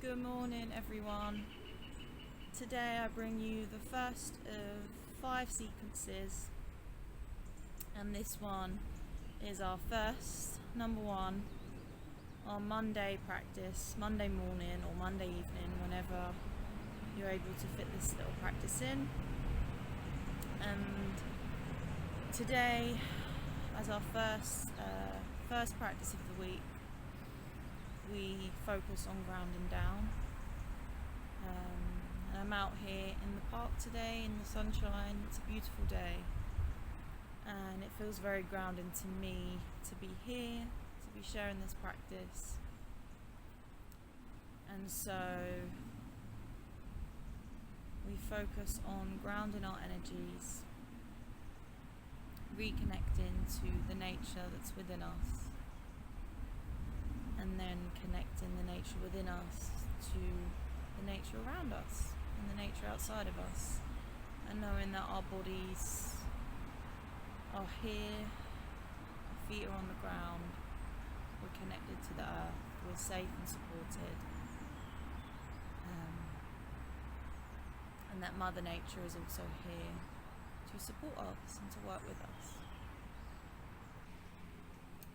Good morning, everyone. Today I bring you the first of 5 sequences, and this one is our first, number 1, our Monday practice, Monday morning or Monday evening, whenever you're able to fit this little practice in. And today, as our first practice of the week, we focus on grounding down. And I'm out here in the park today in the sunshine. It's a beautiful day, and it feels very grounding to me to be here, to be sharing this practice. And so we focus on grounding our energies, reconnecting to the nature that's within us, and then connecting the nature within us to the nature around us and the nature outside of us, and knowing that our bodies are here, our feet are on the ground, we're connected to the earth, we're safe and supported, and that Mother Nature is also here to support us and to work with us.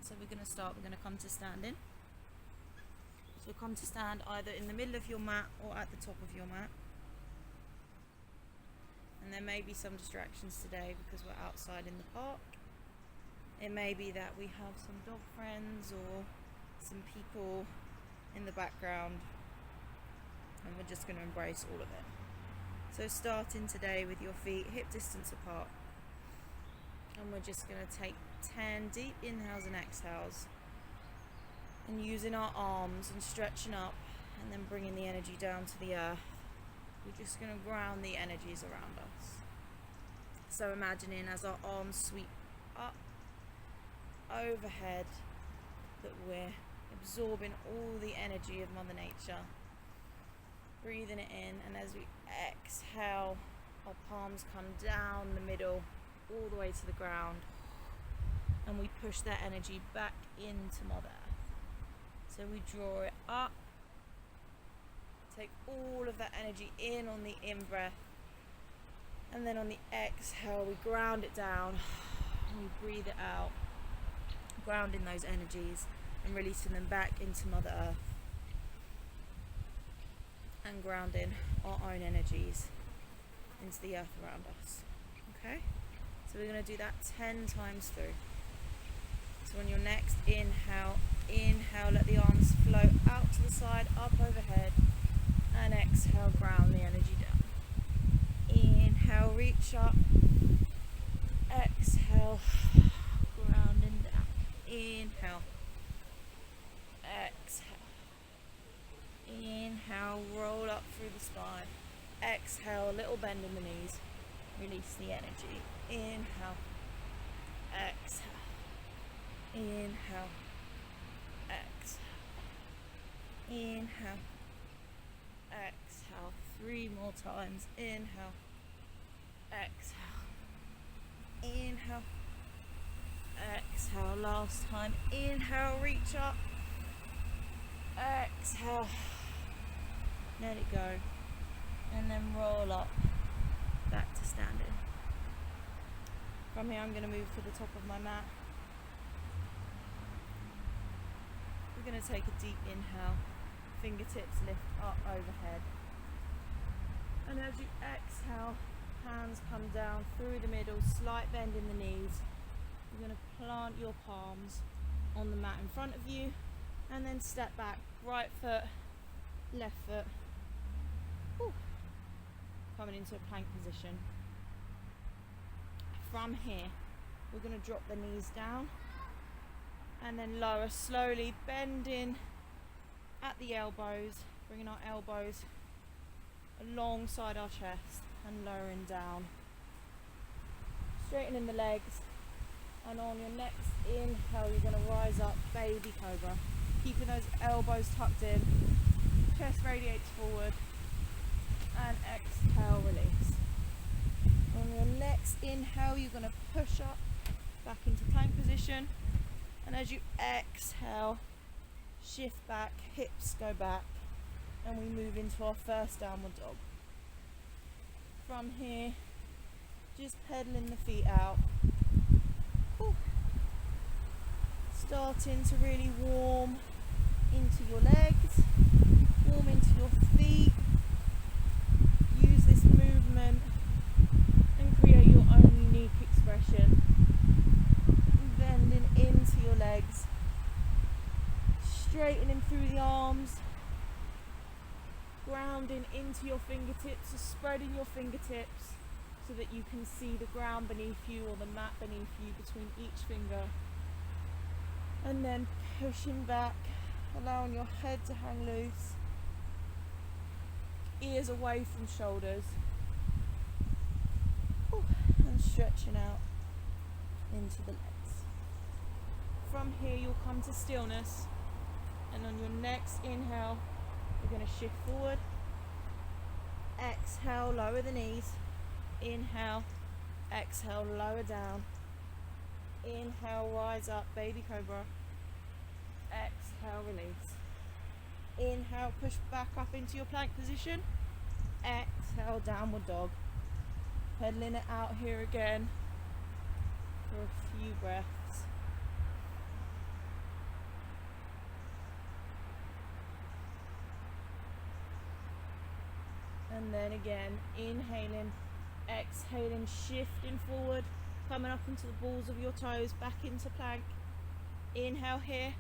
So we're going to come to standing. So come to stand either in the middle of your mat or at the top of your mat. And there may be some distractions today because we're outside in the park. It may be that we have some dog friends or some people in the background, and we're just going to embrace all of it. So starting today with your feet hip distance apart, and we're just going to take 10 deep inhales and exhales, and using our arms and stretching up and then bringing the energy down to the earth. We're just going to ground the energies around us. So imagining as our arms sweep up, overhead, that we're absorbing all the energy of Mother Nature. Breathing it in, and as we exhale, our palms come down the middle, all the way to the ground, and we push that energy back into Mother Earth. So we draw it up, take all of that energy in on the in-breath, and then on the exhale we ground it down, and we breathe it out, grounding those energies and releasing them back into Mother Earth, and grounding our own energies into the earth around us. Okay? So we're going to do that 10 times through. So on your next inhale, let the arms flow out to the side, up overhead, and exhale, ground the energy down. Inhale, reach up, exhale, grounding down. Inhale, exhale, inhale, roll up through the spine, exhale, a little bend in the knees, release the energy. Inhale, exhale, inhale, exhale, inhale, exhale, 3 more times. Inhale, exhale, inhale, exhale, last time. Inhale, reach up, exhale, let it go, and then roll up back to standing. From here I'm going to move to the top of my mat. We're going to take a deep inhale, fingertips lift up overhead, and as you exhale, hands come down through the middle, slight bend in the knees. You're going to plant your palms on the mat in front of you, and then step back, right foot, left foot. Whew. Coming into a plank position. From here, we're going to drop the knees down and then lower slowly, bending at the elbows, bringing our elbows alongside our chest and lowering down. Straightening the legs, and on your next inhale, you're going to rise up, baby cobra, keeping those elbows tucked in, chest radiates forward, and exhale, release. On your next inhale, you're going to push up back into plank position, and as you exhale, shift back, hips go back, and we move into our first downward dog. From here, just pedaling the feet out. Ooh. Starting to really warm into your legs, warm into your feet. Use this movement and create your own unique expression. Bending into your legs, straightening through the arms, grounding into your fingertips, so spreading your fingertips so that you can see the ground beneath you or the mat beneath you between each finger. And then pushing back, allowing your head to hang loose, ears away from shoulders. Ooh, and stretching out into the legs. From here you'll come to stillness, and on your next inhale we're going to shift forward. Exhale, lower the knees. Inhale, exhale, lower down. Inhale, rise up, baby cobra. Exhale, release. Inhale, push back up into your plank position. Exhale, downward dog. Pedaling it out here again for a few breaths. And then again, inhaling, exhaling, shifting forward, coming up into the balls of your toes, back into plank. Inhale here,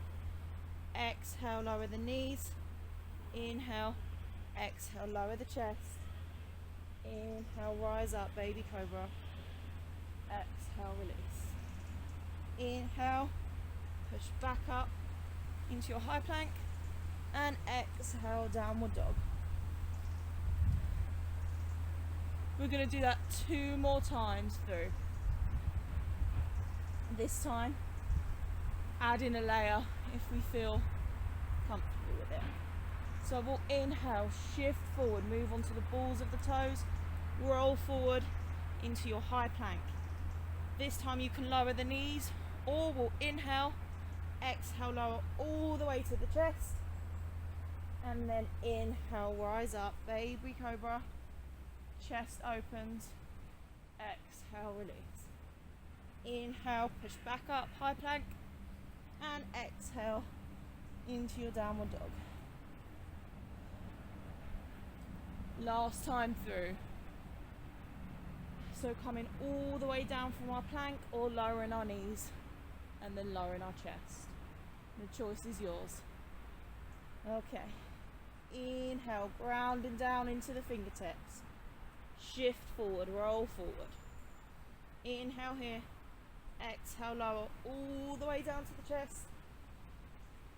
exhale, lower the knees. Inhale, exhale, lower the chest. Inhale, rise up, baby cobra. Exhale, release. Inhale, push back up into your high plank, and exhale, downward dog. We're going to do that 2 more times through. This time, add in a layer if we feel comfortable with it. So we'll inhale, shift forward, move onto the balls of the toes, roll forward into your high plank. This time you can lower the knees, or we'll inhale, exhale, lower all the way to the chest, and then inhale, rise up, baby cobra. Chest opens, exhale, release. Inhale, push back up, high plank, and exhale into your downward dog. Last time through. So coming all the way down from our plank, or lowering our knees and then lowering our chest. The choice is yours. Okay. Inhale, grounding down into the fingertips. Shift forward, roll forward. Inhale here. Exhale, lower all the way down to the chest.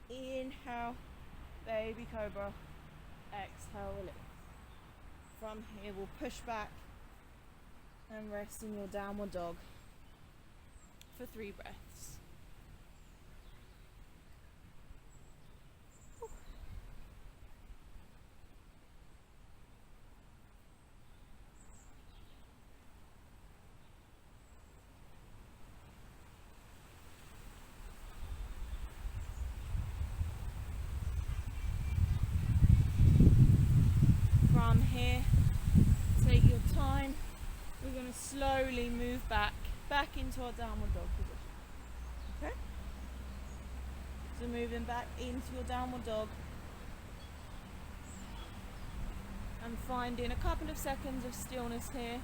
Inhale, baby cobra. Exhale, release. From here we'll push back and rest in your downward dog for 3 breaths. From here, take your time. We're going to slowly move back into our downward dog position. Okay? So moving back into your downward dog and finding a couple of seconds of stillness here.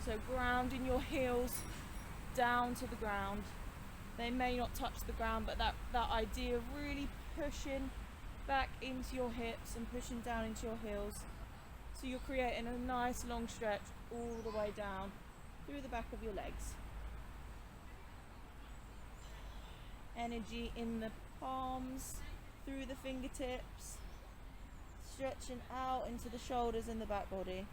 So grounding your heels down to the ground. They may not touch the ground, but that idea of really pushing back into your hips and pushing down into your heels. So you're creating a nice long stretch all the way down through the back of your legs. Energy in the palms, through the fingertips, stretching out into the shoulders and the back body.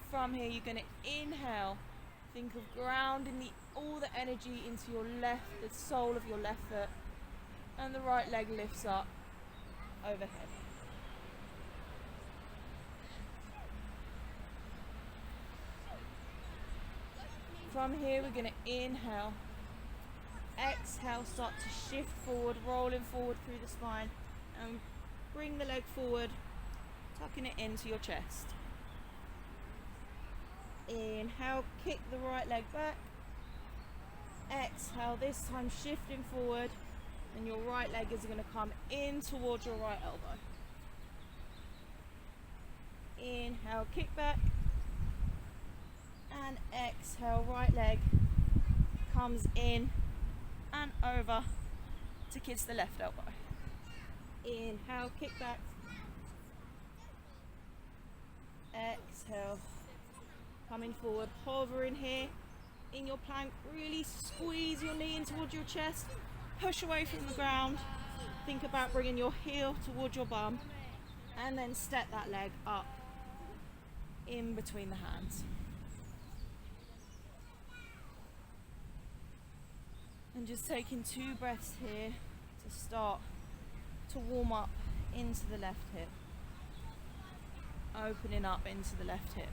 From here you're going to inhale. Think of grounding all the energy into your left, the sole of your left foot, and the right leg lifts up overhead. From here we're going to inhale, exhale, start to shift forward, rolling forward through the spine, and bring the leg forward, tucking it into your chest. Inhale, kick the right leg back. Exhale, this time shifting forward, and your right leg is going to come in towards your right elbow. Inhale, kick back, and exhale, right leg comes in and over to kiss the left elbow. Inhale, kick back. Exhale, coming forward, hovering here in your plank. Really squeeze your knee in towards your chest, push away from the ground. Think about bringing your heel towards your bum, and then step that leg up in between the hands. And just taking 2 breaths here to start to warm up into the left hip. Opening up into the left hip.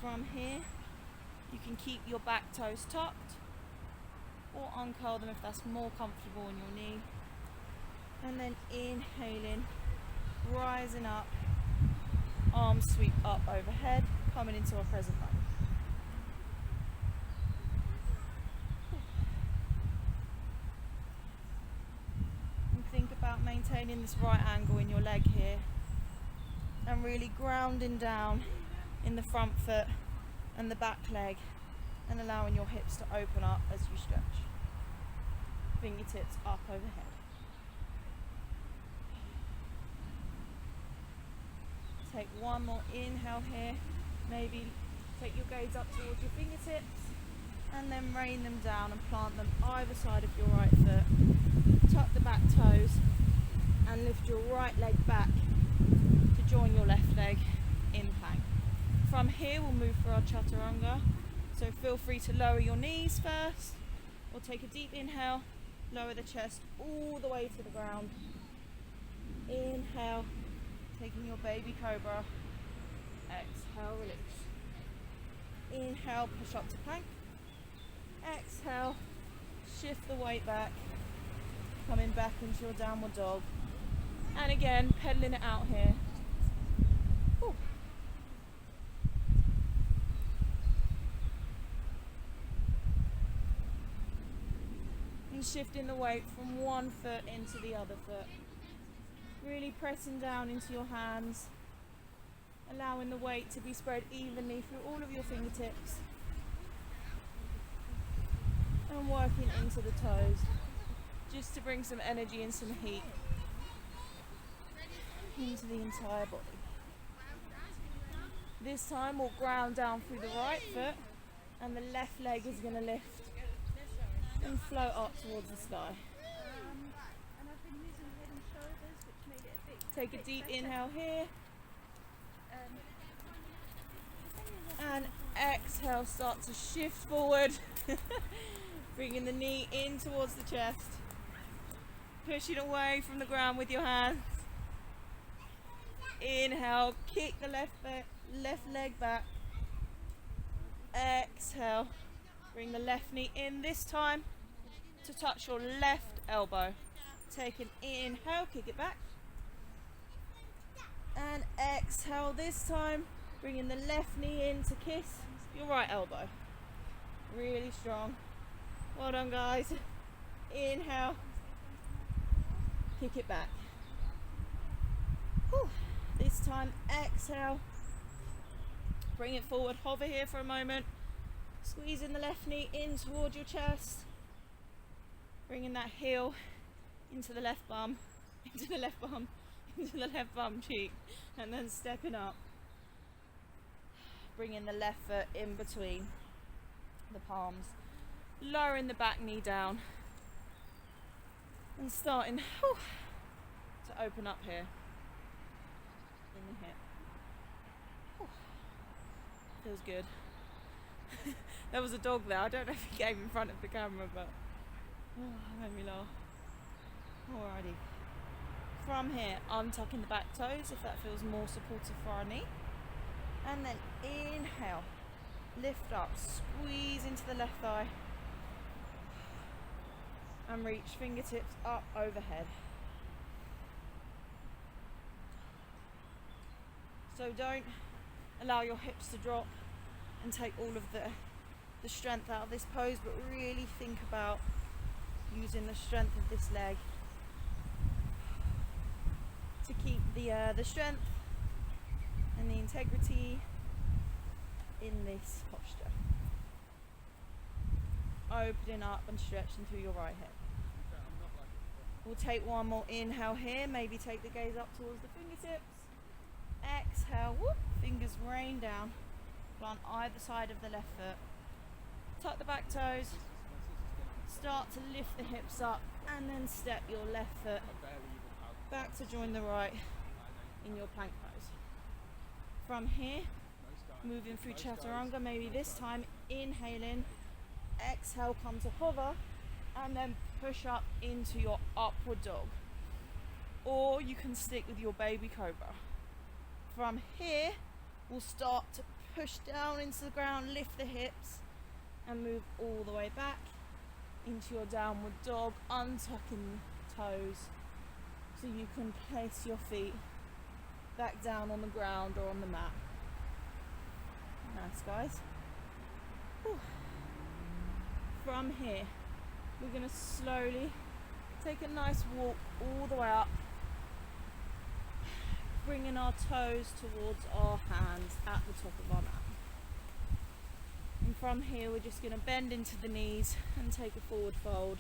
From here, you can keep your back toes tucked or uncurl them if that's more comfortable on your knee. And then inhaling, rising up, arms sweep up overhead, coming into our present moment. Think about maintaining this right angle in your leg here and really grounding down in the front foot and the back leg and allowing your hips to open up as you stretch. Fingertips up overhead. Take one more inhale here. Maybe take your gaze up towards your fingertips and then rain them down and plant them either side of your right foot. Tuck the back toes and lift your right leg back to join your left leg in plank. From here we'll move for our chaturanga, so feel free to lower your knees first or take a deep inhale, lower the chest all the way to the ground. Inhale, taking your baby cobra. Exhale, release. Inhale, push up to plank. Exhale, shift the weight back, coming back into your downward dog. And again, pedaling it out here. Ooh. And shifting the weight from one foot into the other foot. Really pressing down into your hands, allowing the weight to be spread evenly through all of your fingertips. And working into the toes, just to bring some energy and some heat into the entire body. This time we'll ground down through the right foot and the left leg is going to lift and float up towards the sky. Take a deep inhale here and exhale, start to shift forward. Bringing the knee in towards the chest, pushing away from the ground with your hands. Inhale, kick the left leg back. Exhale, bring the left knee in, this time to touch your left elbow. Take an inhale, kick it back. And exhale, this time bringing the left knee in to kiss your right elbow. Really strong. Well done, guys. Inhale, kick it back. Whew. This time, exhale, bring it forward, hover here for a moment, squeezing the left knee in towards your chest, bringing that heel into the left bum, into the left bum, into the left bum cheek, and then stepping up, bringing the left foot in between the palms, lowering the back knee down and starting to open up here in the hip. Feels good. There was a dog there. I don't know if he came in front of the camera, but it made me laugh. Alrighty. From here, untucking the back toes if that feels more supportive for our knee. And then inhale, Lift up, squeeze into the left thigh, and reach fingertips up overhead. So don't allow your hips to drop and take all of the strength out of this pose, but really think about using the strength of this leg to keep the strength and the integrity in this posture. Opening up and stretching through your right hip. We'll take one more inhale here, maybe take the gaze up towards the fingertips. Exhale, whoop, fingers rain down. Plant either side of the left foot. Tuck the back toes. Start to lift the hips up and then step your left foot back to join the right in your plank pose. From here, moving through chaturanga, maybe this time inhaling, exhale, come to hover, and then push up into your upward dog. Or you can stick with your baby cobra. From here, we'll start to push down into the ground, lift the hips, and move all the way back into your downward dog, untucking toes so you can place your feet back down on the ground or on the mat. Nice, guys. Whew. From here, we're going to slowly take a nice walk all the way up, bringing our toes towards our hands at the top of our mat. And from here, we're just going to bend into the knees and take a forward fold.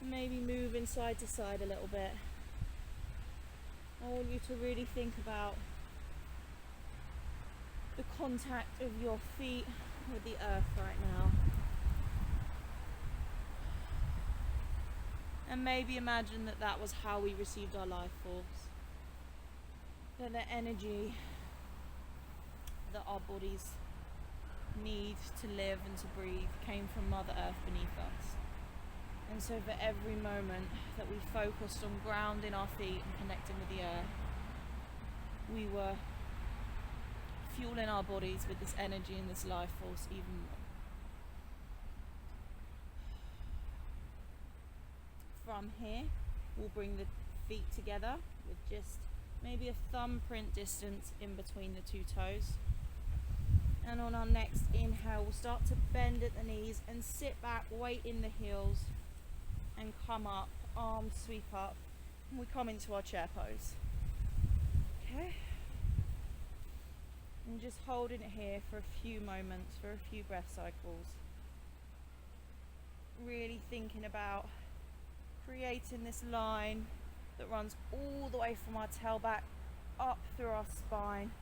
And maybe moving side to side a little bit. I want you to really think about the contact of your feet with the earth right now. And maybe imagine that that was how we received our life force. That the energy that our bodies need to live and to breathe came from Mother Earth beneath us. And so for every moment that we focused on grounding our feet and connecting with the earth, we were fueling our bodies with this energy and this life force even more. From here, we'll bring the feet together with just maybe a thumbprint distance in between the two toes. And on our next inhale, we'll start to bend at the knees and sit back, weight in the heels, and come up, arms sweep up, and we come into our chair pose. Okay? And just holding it here for a few moments, for a few breath cycles. Really thinking about creating this line that runs all the way from our tailback up through our spine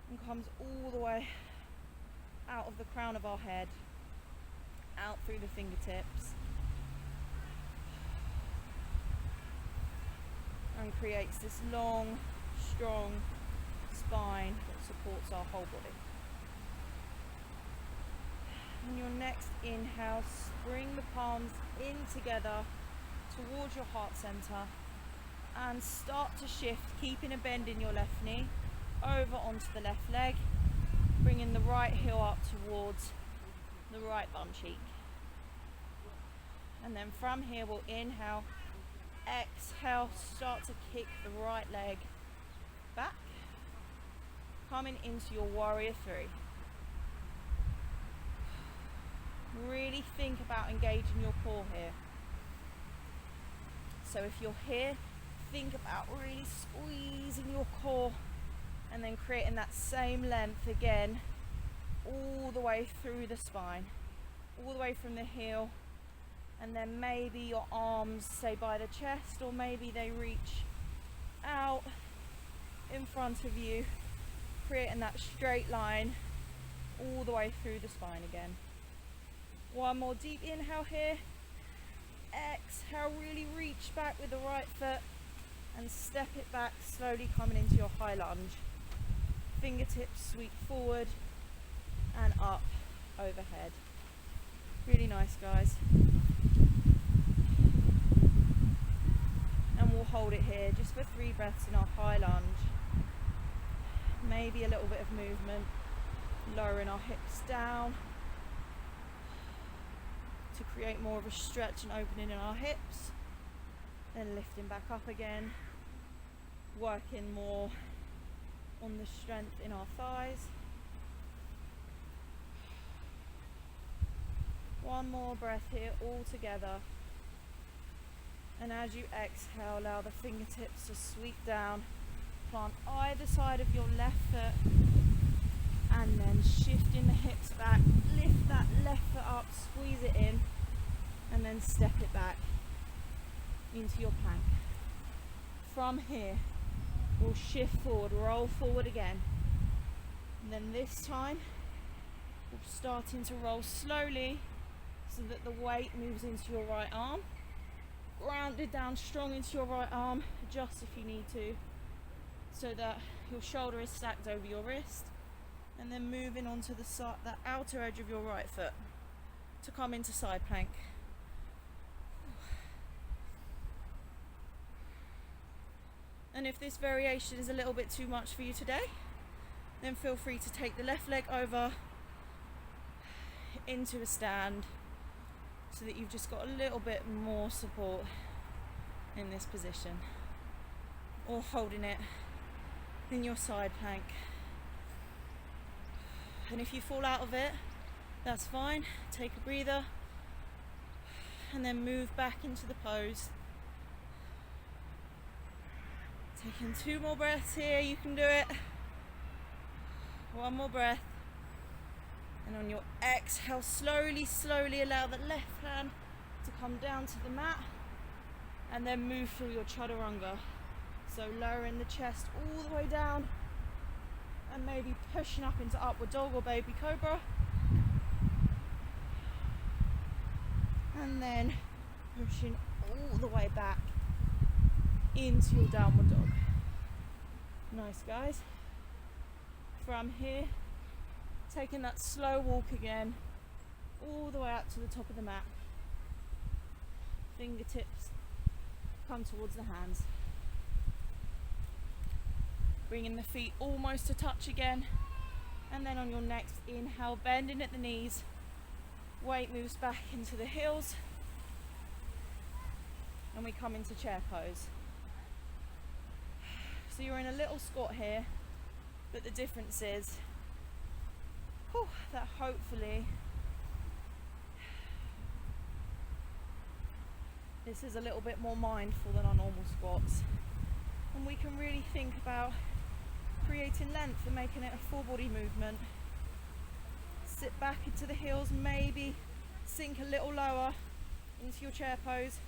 and comes all the way out of the crown of our head, out through the fingertips, and creates this long, strong spine that supports our whole body. On your next inhale, bring the palms in together towards your heart center and start to shift, keeping a bend in your left knee, over onto the left leg, bringing the right heel up towards the right bum cheek. And then from here, we'll inhale, exhale, start to kick the right leg back, coming into your warrior three. Really think about engaging your core here. So if you're here, think about really squeezing your core and then creating that same length again all the way through the spine, all the way from the heel, and then maybe your arms say by the chest, or maybe they reach out in front of you, creating that straight line all the way through the spine again. One more deep inhale here. Exhale, really reach back with the right foot and step it back, slowly coming into your high lunge. Fingertips sweep forward and up overhead. Really nice, guys. And we'll hold it here just for 3 breaths in our high lunge. Maybe a little bit of movement lowering our hips down to create more of a stretch and opening in our hips, then lifting back up again, working more on the strength in our thighs. One more breath here, all together. And as you exhale, allow the fingertips to sweep down, plant either side of your left foot, and then shifting the hips back, lift that left foot up, squeeze it in, and then step it back into your plank. From here, we'll shift forward, roll forward again. And then this time, we're starting to roll slowly so that the weight moves into your right arm. Grounded down strong into your right arm, adjust if you need to, so that your shoulder is stacked over your wrist. And then moving onto the side, the outer edge of your right foot to come into side plank. And if this variation is a little bit too much for you today, then feel free to take the left leg over into a stand so that you've just got a little bit more support in this position, or holding it in your side plank. And if you fall out of it, that's fine. Take a breather and then move back into the pose. Taking 2 more breaths here, you can do it. 1 more breath. And on your exhale, slowly allow the left hand to come down to the mat and then move through your chaturanga. So lowering the chest all the way down and maybe pushing up into upward dog or baby cobra. And then pushing all the way back into your downward dog. Nice, guys. From here, taking that slow walk again, all the way up to the top of the mat. Fingertips come towards the hands. Bringing the feet almost to touch again. And then on your next inhale, bending at the knees. Weight moves back into the heels. And we come into chair pose. So you're in a little squat here, but the difference is that hopefully this is a little bit more mindful than our normal squats, and we can really think about creating length and making it a full body movement. Sit back into the heels, maybe sink a little lower into your chair pose.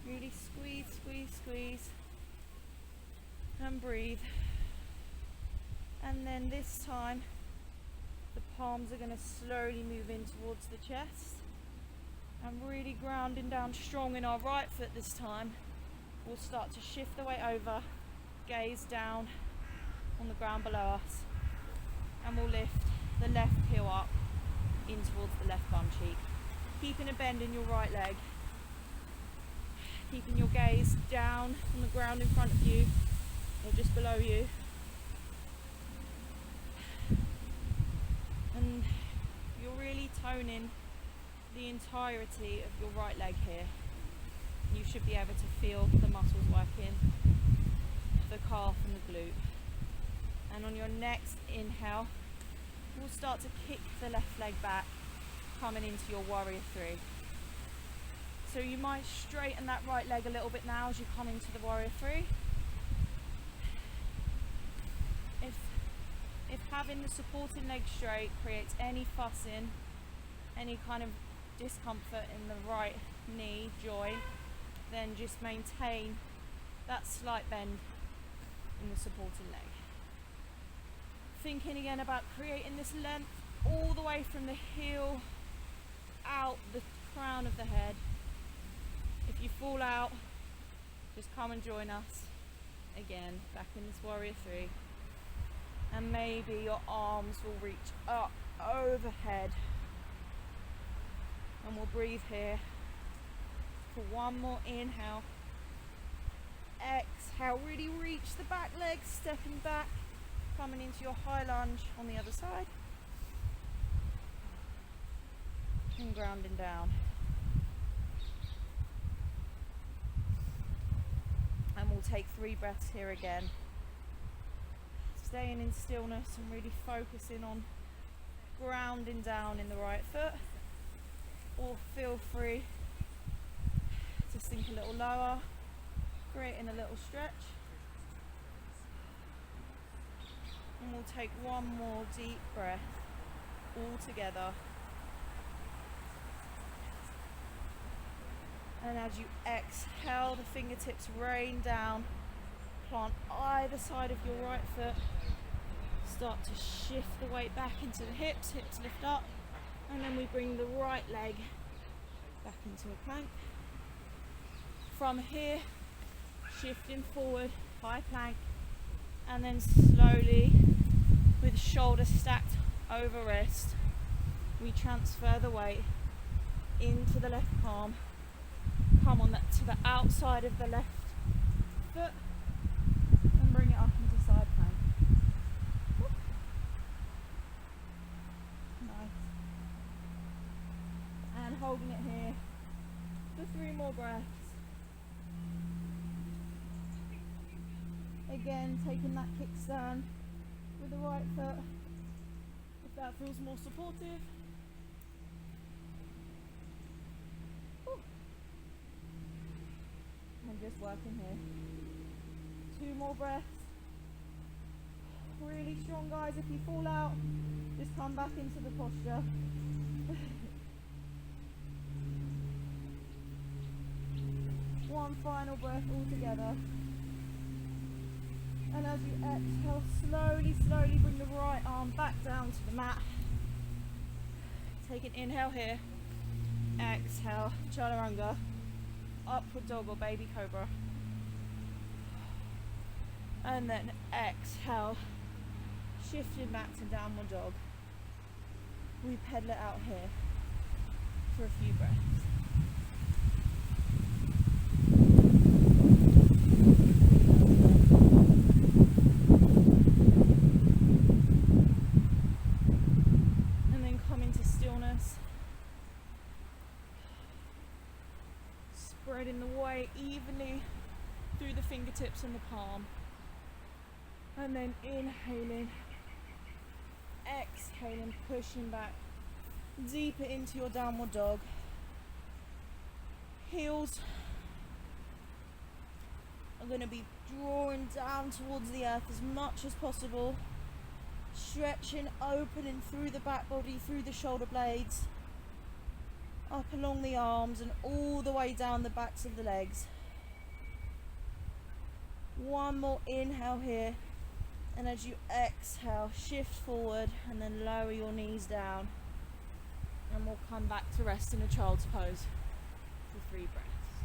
Really squeeze and breathe. And then this time the palms are going to slowly move in towards the chest, and really grounding down strong in our right foot this time. We'll start to shift the weight over, gaze down on the ground below us, and we'll lift the left heel up in towards the left bum cheek, keeping a bend in your right leg, keeping your gaze down on the ground in front of you or just below you. And you're really toning the entirety of your right leg here. You should be able to feel the muscles working, the calf and the glute. And on your next inhale, we'll start to kick the left leg back, coming into your warrior 3. So you might straighten that right leg a little bit now as you come into the warrior 3. If having the supporting leg straight creates any fussing, any kind of discomfort in the right knee joint, then just maintain that slight bend in the supporting leg. Thinking again about creating this length all the way from the heel out the crown of the head. If you fall out, just come and join us again back in this warrior 3. And maybe your arms will reach up overhead. And we'll breathe here for 1 more inhale. Exhale, really reach the back leg, stepping back Coming into your high lunge on the other side. And grounding down. And we'll take 3 breaths here again. Staying in stillness and really focusing on grounding down in the right foot. Or feel free to sink a little lower, creating a little stretch. And we'll take one more deep breath all together. And as you exhale, the fingertips rain down. Plant either side of your right foot. Start to shift the weight back into the hips. Hips lift up. And then we bring the right leg back into a plank. From here, shifting forward, high plank. And then slowly, with shoulders stacked over wrist, we transfer the weight into the left palm. Come on to the outside of the left foot and bring it up into side plank. Nice. And holding it here for 3 more breaths. Again, taking that kickstand with the right foot if that feels more supportive. And just working here. 2 more breaths. Really strong, guys. If you fall out, just come back into the posture. One final breath all together. And as you exhale, slowly bring the right arm back down to the mat. Take an inhale here. Exhale, chaturanga. Upward dog or baby cobra. And then exhale, shifting back to downward dog. We pedal it out here for a few breaths. And then come into stillness. Spreading the weight evenly through the fingertips and the palm. And then inhaling, exhaling, pushing back deeper into your downward dog. Heels are going to be drawing down towards the earth as much as possible. Stretching, opening through the back body, through the shoulder blades. Up along the arms and all the way down the backs of the legs. One more inhale here. And as you exhale, shift forward and then lower your knees down. And we'll come back to rest in a child's pose for 3 breaths.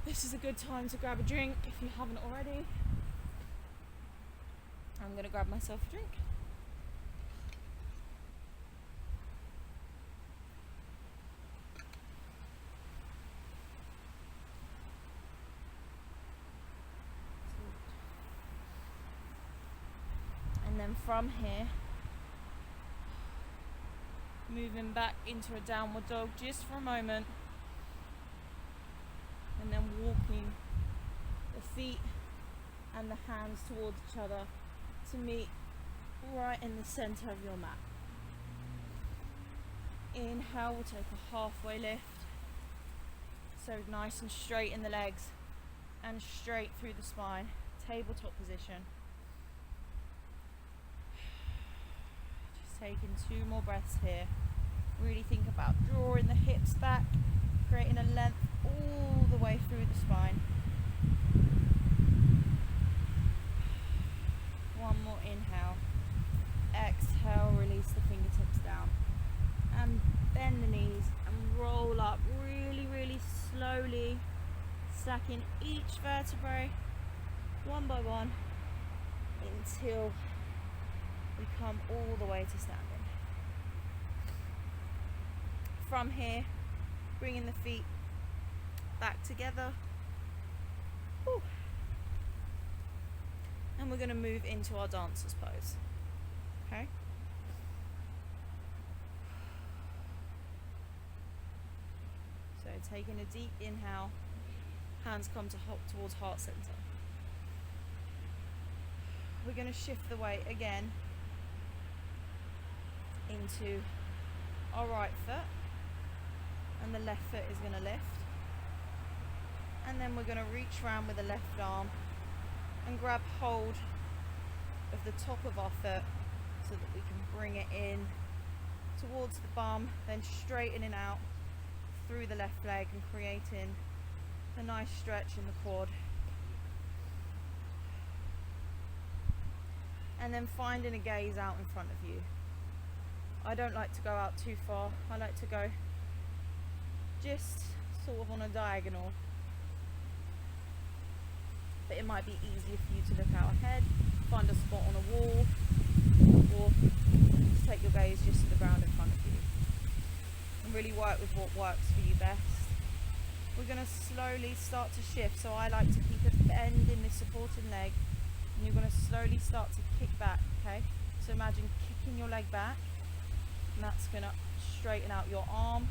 This is a good time to grab a drink if you haven't already. I'm going to grab myself a drink. And then from here, moving back into a downward dog just for a moment, and then walking the feet and the hands towards each other to meet right in the center of your mat. Inhale, we'll take a halfway lift, so nice and straight in the legs and straight through the spine, tabletop position. Taking 2 more breaths here. Really think about drawing the hips back, creating a length all the way through the spine. One more inhale. Exhale, release the fingertips down. And bend the knees and roll up really slowly, stacking each vertebrae one by one until we come all the way to standing. From here, bringing the feet back together. Whew. And we're going to move into our dancer's pose. Okay? So taking a deep inhale, hands come towards heart center. We're going to shift the weight again into our right foot, and the left foot is going to lift. And then we're going to reach around with the left arm and grab hold of the top of our foot so that we can bring it in towards the bum, then straightening out through the left leg and creating a nice stretch in the quad. And then finding a gaze out in front of you. I don't like to go out too far. I like to go just sort of on a diagonal. But it might be easier for you to look out ahead, find a spot on a wall, or just take your gaze just to the ground in front of you. And really work with what works for you best. We're going to slowly start to shift, so I like to keep a bend in this supporting leg, and you're going to slowly start to kick back, okay? So imagine kicking your leg back, and that's going to straighten out your arm.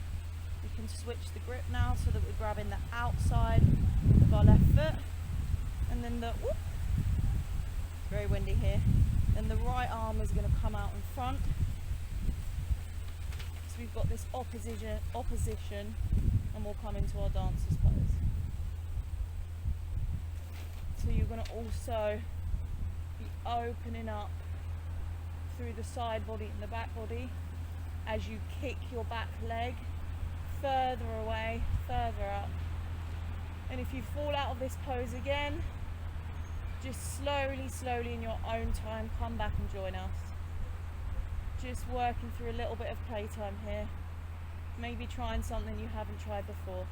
We can switch the grip now so that we're grabbing the outside of our left foot, and then the, whoop, it's very windy here, then the right arm is going to come out in front. So we've got this opposition, and we'll come into our dancer's pose. So you're going to also be opening up through the side body and the back body as you kick your back leg further away, further up. And if you fall out of this pose again, just slowly in your own time, come back and join us. Just working through a little bit of playtime here. Maybe trying something you haven't tried before.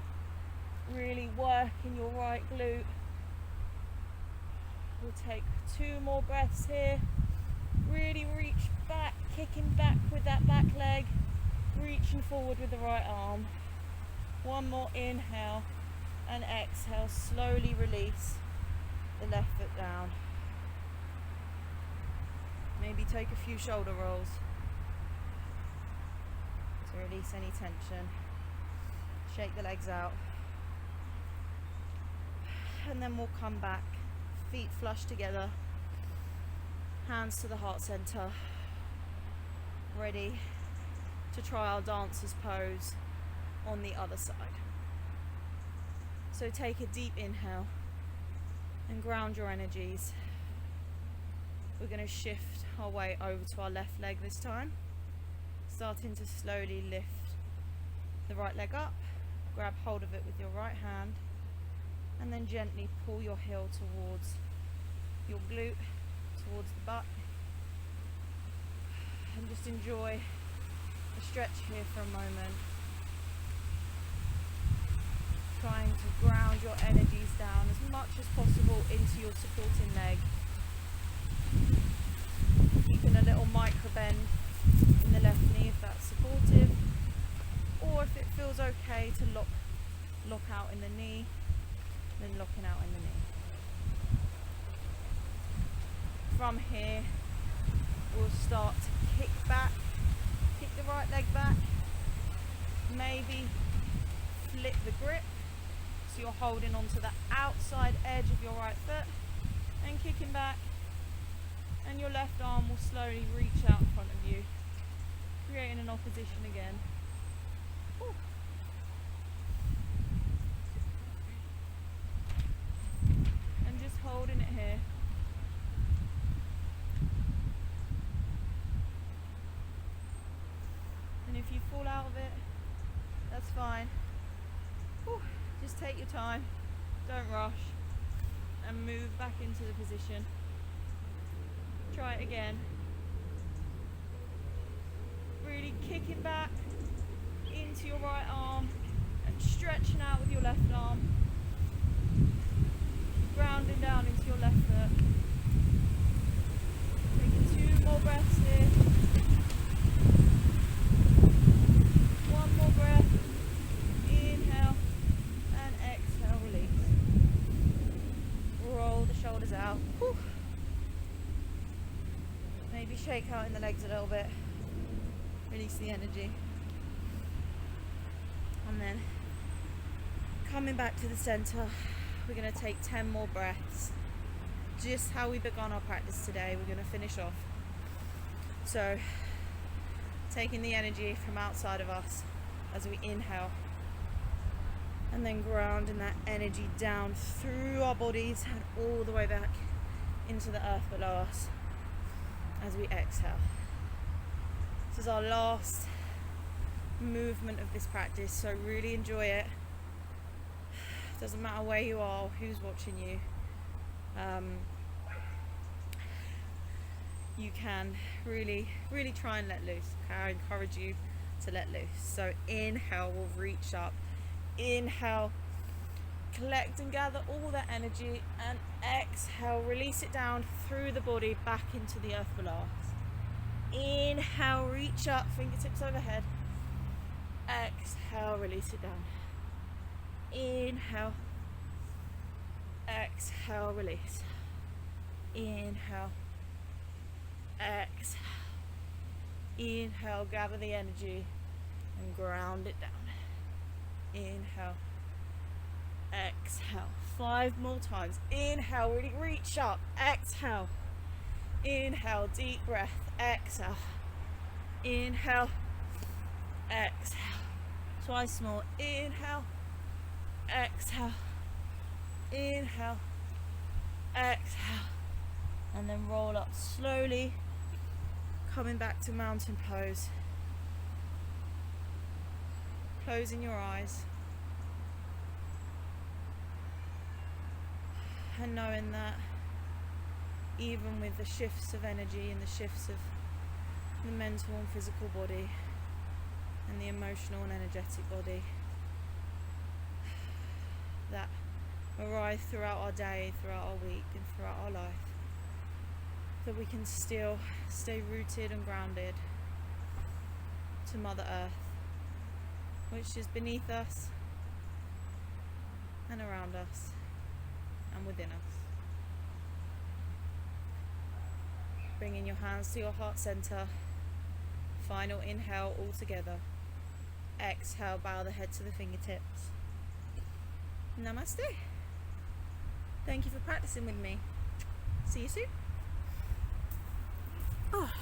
Really working your right glute. We'll take 2 more breaths here. Really reach back, kicking back with that back leg. Reaching forward with the right arm. 1 more inhale and exhale. Slowly release the left foot down. Maybe take a few shoulder rolls to release any tension. Shake the legs out. And then we'll come back. Feet flush together. Hands to the heart center. Ready to try our dancer's pose on the other side. So take a deep inhale and ground your energies. We're going to shift our weight over to our left leg this time, starting to slowly lift the right leg up, grab hold of it with your right hand, and then gently pull your heel towards your glute, towards the butt, and just enjoy the stretch here for a moment. Trying to ground your energies down as much as possible into your supporting leg. Keeping a little micro bend in the left knee if that's supportive, or if it feels okay to lock out in the knee, then locking out in the knee. From here, we'll start to kick back, kick the right leg back, maybe flip the grip. So you're holding onto the outside edge of your right foot and kicking back, and your left arm will slowly reach out in front of you, creating an opposition again. Ooh. And just holding it here. And if you fall out of it, that's fine. Ooh. Just take your time, don't rush, and move back into the position. Try it again. Really kicking back into your right arm and stretching out with your left arm. Grounding down into your left foot. Taking 2 more breaths here. 1 more breath. Inhale. Exhale, release. Roll the shoulders out. Whew. shake out in the legs a little bit, release the energy, and then coming back to the center, we're going to take 10 more breaths. Just how we began our practice today, we're going to finish off. So taking the energy from outside of us as we inhale, and then grounding that energy down through our bodies and all the way back into the earth below us as we exhale. This is our last movement of this practice, so really enjoy it. Doesn't matter where you are, who's watching you. You can really try and let loose. I encourage you to let loose. So inhale, we'll reach up. Inhale, collect and gather all that energy, and exhale, release it down through the body back into the earth below us. Inhale, reach up, fingertips overhead. Exhale, release it down. Inhale, exhale, release. Inhale, exhale. Inhale, gather the energy and ground it down. Inhale, exhale. 5 more times. Inhale, really reach up. Exhale. Inhale, deep breath. Exhale. Inhale, exhale. Twice more. Inhale, exhale. Inhale, exhale. And then roll up slowly, coming back to mountain pose. Closing your eyes and knowing that even with the shifts of energy and the shifts of the mental and physical body and the emotional and energetic body that arise throughout our day, throughout our week and throughout our life, that we can still stay rooted and grounded to Mother Earth, which is beneath us and around us and within us. Bringing your hands to your heart center. Final inhale all together. Exhale, bow the head to the fingertips. Namaste. Thank you for practicing with me. See you soon. Oh.